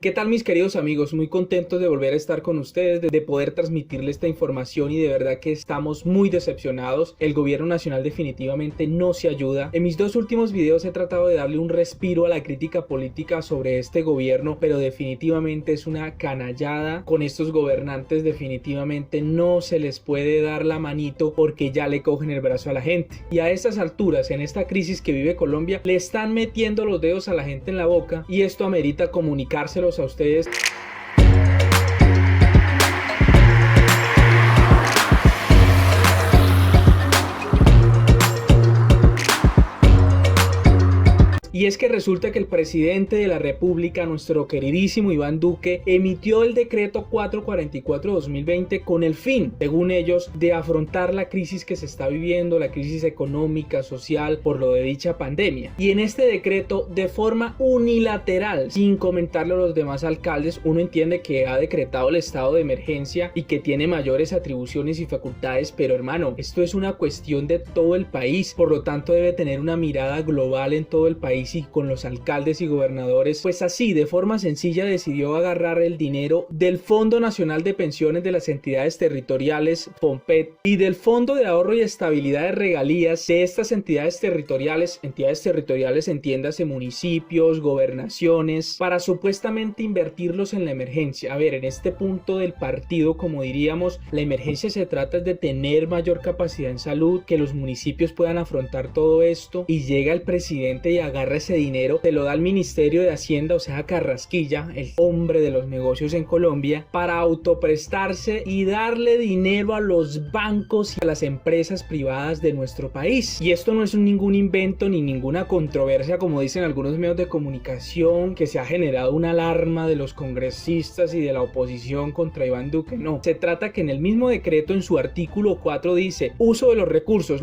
¿Qué tal, mis queridos amigos? Muy contentos de volver a estar con ustedes, de poder transmitirles esta información, y de verdad que estamos muy decepcionados. El gobierno nacional definitivamente no se ayuda. En mis dos últimos videos he tratado de darle un respiro a la crítica política sobre este gobierno, pero definitivamente es una canallada. Con estos gobernantes definitivamente no se les puede dar la manito porque ya le cogen el brazo a la gente. Y a estas alturas, en esta crisis que vive Colombia, le están metiendo los dedos a la gente en la boca, y esto amerita comunicárselos a ustedes. Y es que resulta que el presidente de la República, nuestro queridísimo Iván Duque, emitió el decreto 444/2020 con el fin, según ellos, de afrontar la crisis que se está viviendo, la crisis económica, social, por lo de dicha pandemia. Y en este decreto, de forma unilateral, sin comentarle a los demás alcaldes, uno entiende que ha decretado el estado de emergencia y que tiene mayores atribuciones y facultades, pero hermano, esto es una cuestión de todo el país, por lo tanto debe tener una mirada global en todo el país y con los alcaldes y gobernadores. Pues así, de forma sencilla, decidió agarrar el dinero del Fondo Nacional de Pensiones de las entidades territoriales, FONPET, y del Fondo de Ahorro y Estabilidad de Regalías de estas entidades territoriales, entiéndase municipios, gobernaciones, para supuestamente invertirlos en la emergencia. A ver, en este punto del partido, como diríamos, la emergencia se trata de tener mayor capacidad en salud, que los municipios puedan afrontar todo esto, y llega el presidente y agarra ese dinero, se lo da al Ministerio de Hacienda, o sea, Carrasquilla, el hombre de los negocios en Colombia, para autoprestarse y darle dinero a los bancos y a las empresas privadas de nuestro país. Y esto no es ningún invento ni ninguna controversia, como dicen algunos medios de comunicación, que se ha generado una alarma de los congresistas y de la oposición contra Iván Duque. No, se trata que en el mismo decreto, en su artículo 4, dice: uso de los recursos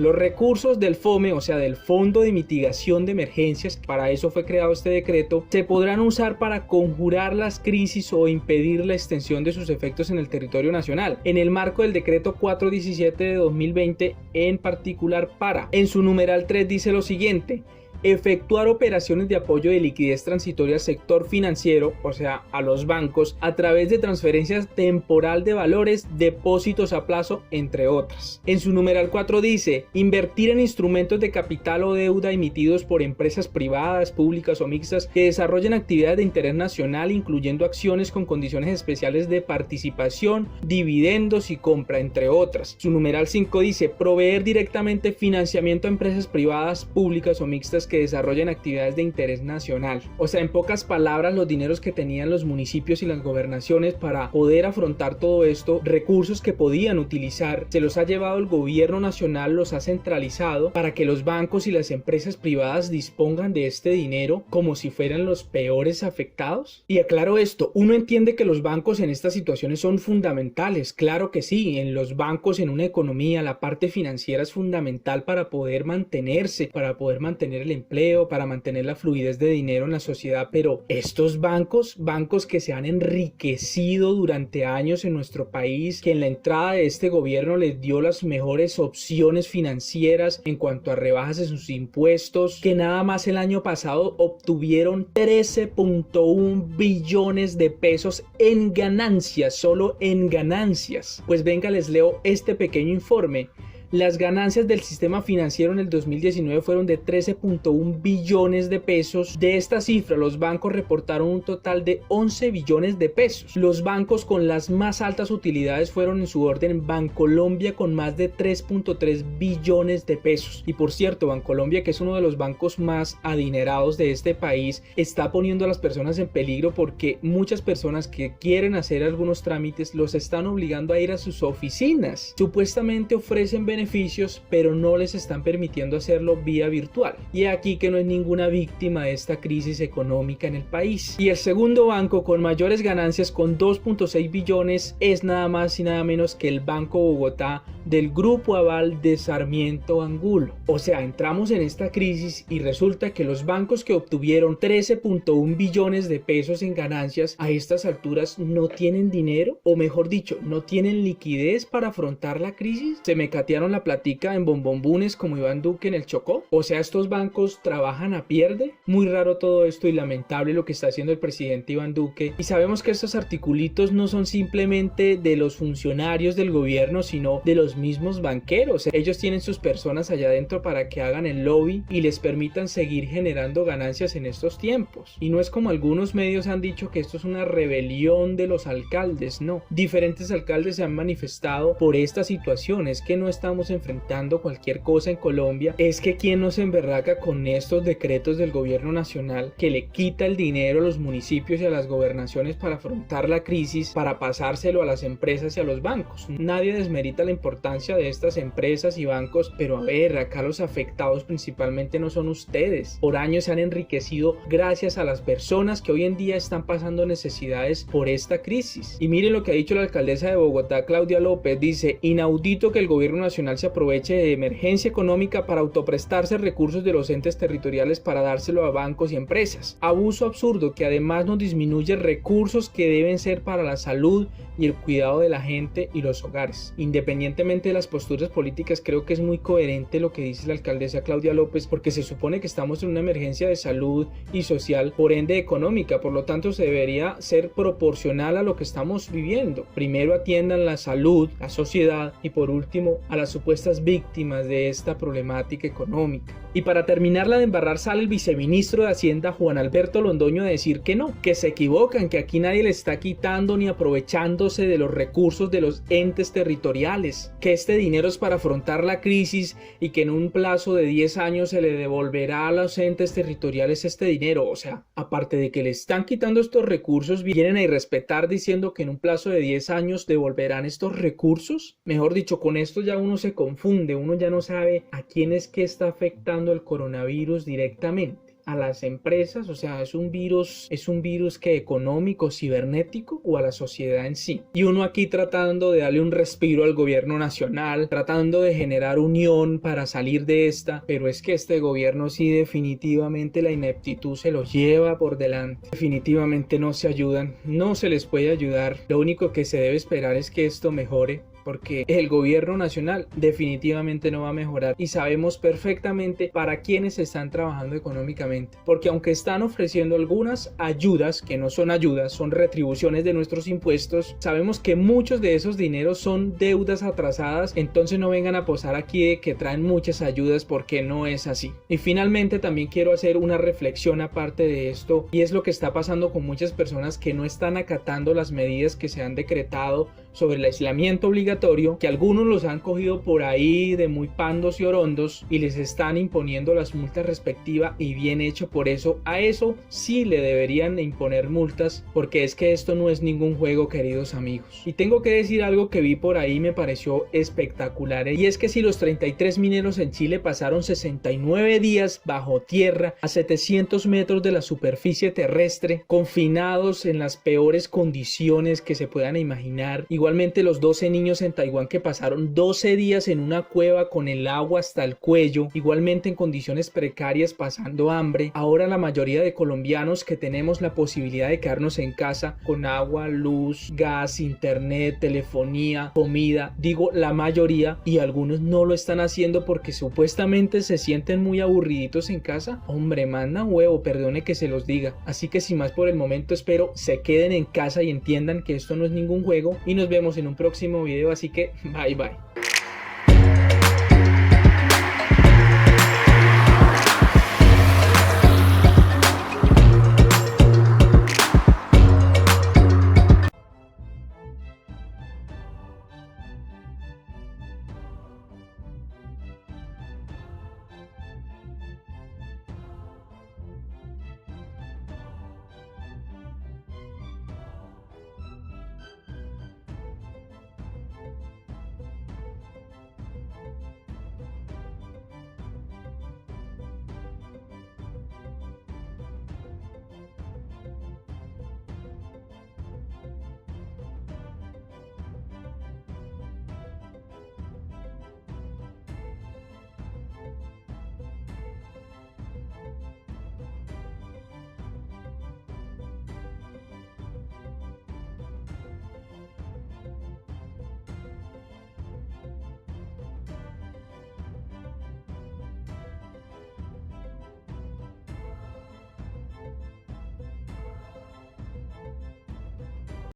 del FOME, o sea, del Fondo de Mitigación de Emergencias, para eso fue creado este decreto, se podrán usar para conjurar las crisis o impedir la extensión de sus efectos en el territorio nacional, en el marco del decreto 417 de 2020, en particular para, en su numeral 3 dice lo siguiente: efectuar operaciones de apoyo de liquidez transitoria al sector financiero, o sea, a los bancos, a través de transferencias temporal de valores, depósitos a plazo, entre otras. En su numeral 4 dice: invertir en instrumentos de capital o deuda emitidos por empresas privadas, públicas o mixtas que desarrollen actividades de interés nacional, incluyendo acciones con condiciones especiales de participación, dividendos y compra, entre otras. Su numeral 5 dice: proveer directamente financiamiento a empresas privadas, públicas o mixtas que desarrollen actividades de interés nacional. O sea, en pocas palabras, los dineros que tenían los municipios y las gobernaciones para poder afrontar todo esto, recursos que podían utilizar, se los ha llevado el gobierno nacional, los ha centralizado para que los bancos y las empresas privadas dispongan de este dinero como si fueran los peores afectados. Y aclaro esto, uno entiende que los bancos en estas situaciones son fundamentales, claro que sí, en los bancos, en una economía, la parte financiera es fundamental para poder mantenerse, para poder mantener el empleo, para mantener la fluidez de dinero en la sociedad, pero estos bancos que se han enriquecido durante años en nuestro país, que en la entrada de este gobierno les dio las mejores opciones financieras en cuanto a rebajas de sus impuestos, que nada más el año pasado obtuvieron 13.1 billones de pesos en ganancias, solo en ganancias. Pues venga, les leo este pequeño informe. Las ganancias del sistema financiero en el 2019 fueron de 13.1 billones de pesos. De esta cifra, los bancos reportaron un total de 11 billones de pesos. Los bancos con las más altas utilidades fueron en su orden Bancolombia, con más de 3.3 billones de pesos. Y por cierto, Bancolombia, que es uno de los bancos más adinerados de este país, está poniendo a las personas en peligro porque muchas personas que quieren hacer algunos trámites los están obligando a ir a sus oficinas. Supuestamente ofrecen beneficios, pero no les están permitiendo hacerlo vía virtual. Y aquí que no es ninguna víctima de esta crisis económica en el país. Y el segundo banco con mayores ganancias, con 2.6 billones, es nada más y nada menos que el Banco Bogotá, del Grupo Aval de Sarmiento Angulo. O sea, entramos en esta crisis y resulta que los bancos que obtuvieron 13.1 billones de pesos en ganancias a estas alturas no tienen dinero, o mejor dicho, no tienen liquidez para afrontar la crisis. Se me catearon gastaron la platica en bombombunes como Iván Duque en el Chocó? O sea, ¿estos bancos trabajan a pierde? Muy raro todo esto y lamentable lo que está haciendo el presidente Iván Duque. Y sabemos que estos articulitos no son simplemente de los funcionarios del gobierno, sino de los mismos banqueros. Ellos tienen sus personas allá adentro para que hagan el lobby y les permitan seguir generando ganancias en estos tiempos. Y no es como algunos medios han dicho que esto es una rebelión de los alcaldes, no. Diferentes alcaldes se han manifestado por esta situación. Es que no estamos enfrentando cualquier cosa en Colombia, es que quien nos emberraca con estos decretos del gobierno nacional que le quita el dinero a los municipios y a las gobernaciones para afrontar la crisis, para pasárselo a las empresas y a los bancos. Nadie desmerita la importancia de estas empresas y bancos, pero a ver, acá los afectados principalmente no son ustedes. Por años se han enriquecido gracias a las personas que hoy en día están pasando necesidades por esta crisis. Y miren lo que ha dicho la alcaldesa de Bogotá, Claudia López, dice: inaudito que el gobierno nacional se aproveche de emergencia económica para autoprestarse recursos de los entes territoriales para dárselo a bancos y empresas. Abuso absurdo que además nos disminuye recursos que deben ser para la salud y el cuidado de la gente y los hogares. Independientemente de las posturas políticas, creo que es muy coherente lo que dice la alcaldesa Claudia López, porque se supone que estamos en una emergencia de salud y social, por ende económica, por lo tanto se debería ser proporcional a lo que estamos viviendo. Primero atiendan la salud, la sociedad y por último a las supuestas víctimas de esta problemática económica. Y para terminarla de embarrar sale el viceministro de Hacienda Juan Alberto Londoño a decir que no, que se equivocan, que aquí nadie le está quitando ni aprovechándose de los recursos de los entes territoriales, que este dinero es para afrontar la crisis y que en un plazo de 10 años se le devolverá a los entes territoriales este dinero. O sea, aparte de que le están quitando estos recursos, vienen a irrespetar diciendo que en un plazo de 10 años devolverán estos recursos. Mejor dicho, con esto ya uno se confunde, uno ya no sabe a quién es que está afectando el coronavirus directamente. A las empresas, o sea, es un virus que económico, cibernético, o a la sociedad en sí. Y uno aquí tratando de darle un respiro al gobierno nacional, tratando de generar unión para salir de esta, pero es que este gobierno sí definitivamente la ineptitud se lo lleva por delante. Definitivamente no se ayudan, no se les puede ayudar. Lo único que se debe esperar es que esto mejore, porque el gobierno nacional definitivamente no va a mejorar y sabemos perfectamente para quiénes están trabajando económicamente, porque aunque están ofreciendo algunas ayudas que no son ayudas, son retribuciones de nuestros impuestos, sabemos que muchos de esos dineros son deudas atrasadas, entonces no vengan a posar aquí de que traen muchas ayudas, porque no es así. Y finalmente también quiero hacer una reflexión aparte de esto, y es lo que está pasando con muchas personas que no están acatando las medidas que se han decretado sobre el aislamiento obligatorio, que algunos los han cogido por ahí de muy pandos y orondos y les están imponiendo las multas respectivas, y bien hecho por eso. A eso sí le deberían imponer multas, porque es que esto no es ningún juego, queridos amigos. Y tengo que decir algo que vi por ahí y me pareció espectacular, y es que si los 33 mineros en Chile pasaron 69 días bajo tierra a 700 metros de la superficie terrestre, confinados en las peores condiciones que se puedan imaginar, igualmente los 12 niños en Taiwán que pasaron 12 días en una cueva con el agua hasta el cuello, igualmente en condiciones precarias pasando hambre, ahora la mayoría de colombianos que tenemos la posibilidad de quedarnos en casa con agua, luz, gas, internet, telefonía, comida, digo la mayoría, y algunos no lo están haciendo porque supuestamente se sienten muy aburriditos en casa. Hombre, manda huevo, perdone que se los diga. Así que sin más por el momento, espero se queden en casa y entiendan que esto no es ningún juego, y nos vemos en un próximo video, así que bye bye.